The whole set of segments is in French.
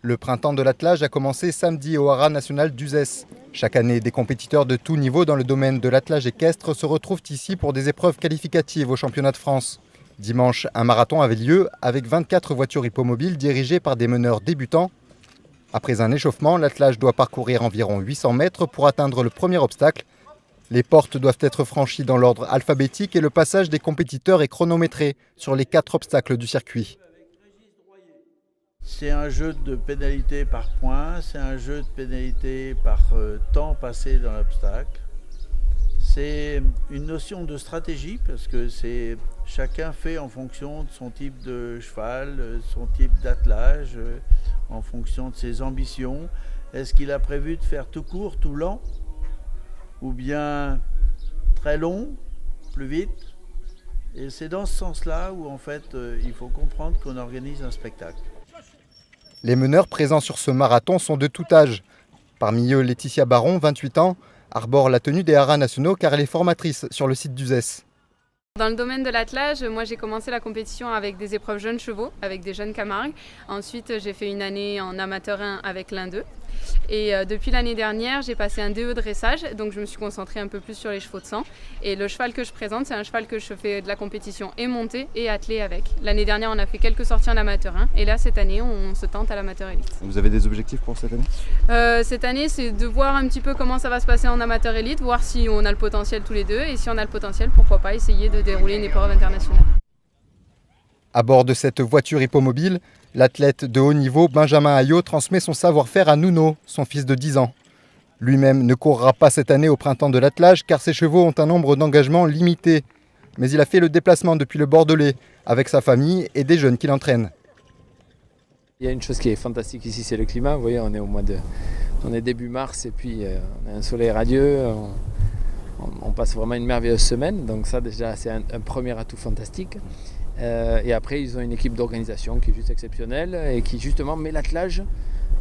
Le printemps de l'attelage a commencé samedi au haras national d'Uzès. Chaque année, des compétiteurs de tout niveau dans le domaine de l'attelage équestre se retrouvent ici pour des épreuves qualificatives au championnat de France. Dimanche, un marathon avait lieu avec 24 voitures hippomobiles dirigées par des meneurs débutants. Après un échauffement, l'attelage doit parcourir environ 800 mètres pour atteindre le premier obstacle. Les portes doivent être franchies dans l'ordre alphabétique et le passage des compétiteurs est chronométré sur les 4 obstacles du circuit. C'est un jeu de pénalité par points, c'est un jeu de pénalité par temps passé dans l'obstacle. C'est une notion de stratégie parce que chacun fait en fonction de son type de cheval, son type d'attelage, en fonction de ses ambitions. Est-ce qu'il a prévu de faire tout court, tout lent, ou bien très long, plus vite? Et c'est dans ce sens-là où en fait il faut comprendre qu'on organise un spectacle. Les meneurs présents sur ce marathon sont de tout âge. Parmi eux, Laetitia Baron, 28 ans, arbore la tenue des haras nationaux car elle est formatrice sur le site d'Uzès. Dans le domaine de l'attelage, moi j'ai commencé la compétition avec des épreuves jeunes chevaux, avec des jeunes camargues. Ensuite j'ai fait une année en amateur 1 avec l'un d'eux. Et depuis l'année dernière, j'ai passé un DE dressage, donc je me suis concentrée un peu plus sur les chevaux de sang. Et le cheval que je présente, c'est un cheval que je fais de la compétition et montée et attelée avec. L'année dernière, on a fait quelques sorties en amateur 1 et là, cette année, on se tente à l'amateur élite. Vous avez des objectifs pour cette année ? Cette année, c'est de voir un petit peu comment ça va se passer en amateur élite, voir si on a le potentiel tous les deux et si on a le potentiel, pourquoi pas essayer de dérouler une épreuve internationale. À bord de cette voiture hippomobile, l'athlète de haut niveau Benjamin Ayot transmet son savoir-faire à Nuno, son fils de 10 ans. Lui-même ne courra pas cette année au printemps de l'attelage car ses chevaux ont un nombre d'engagements limité. Mais il a fait le déplacement depuis le Bordelais avec sa famille et des jeunes qui l'entraînent. Il y a une chose qui est fantastique ici, c'est le climat. Vous voyez, on est début mars et puis on a un soleil radieux. On passe vraiment une merveilleuse semaine. Donc ça déjà c'est un premier atout fantastique. Et après, ils ont une équipe d'organisation qui est juste exceptionnelle et qui justement met l'attelage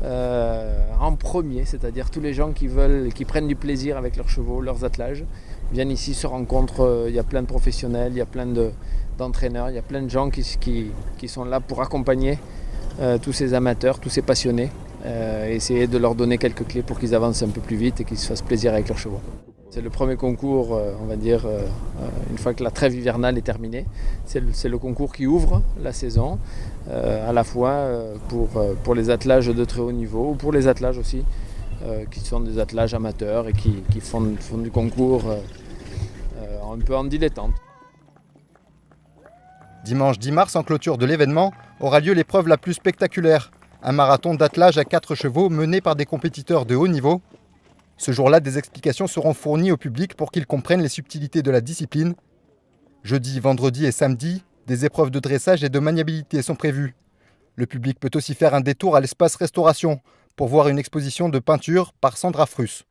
en premier, c'est-à-dire tous les gens qui prennent du plaisir avec leurs chevaux, leurs attelages, viennent ici, se rencontrent. Il y a plein de professionnels, il y a plein d'entraîneurs, il y a plein de gens qui sont là pour accompagner tous ces amateurs, tous ces passionnés, essayer de leur donner quelques clés pour qu'ils avancent un peu plus vite et qu'ils se fassent plaisir avec leurs chevaux. C'est le premier concours, on va dire, une fois que la trêve hivernale est terminée. C'est le concours qui ouvre la saison, à la fois pour les attelages de très haut niveau ou pour les attelages aussi, qui sont des attelages amateurs et qui font du concours un peu en dilettante. Dimanche 10 mars, en clôture de l'événement, aura lieu l'épreuve la plus spectaculaire. Un marathon d'attelage à 4 chevaux mené par des compétiteurs de haut niveau. Ce jour-là, des explications seront fournies au public pour qu'ils comprennent les subtilités de la discipline. Jeudi, vendredi et samedi, des épreuves de dressage et de maniabilité sont prévues. Le public peut aussi faire un détour à l'espace restauration pour voir une exposition de peinture par Sandra Frus.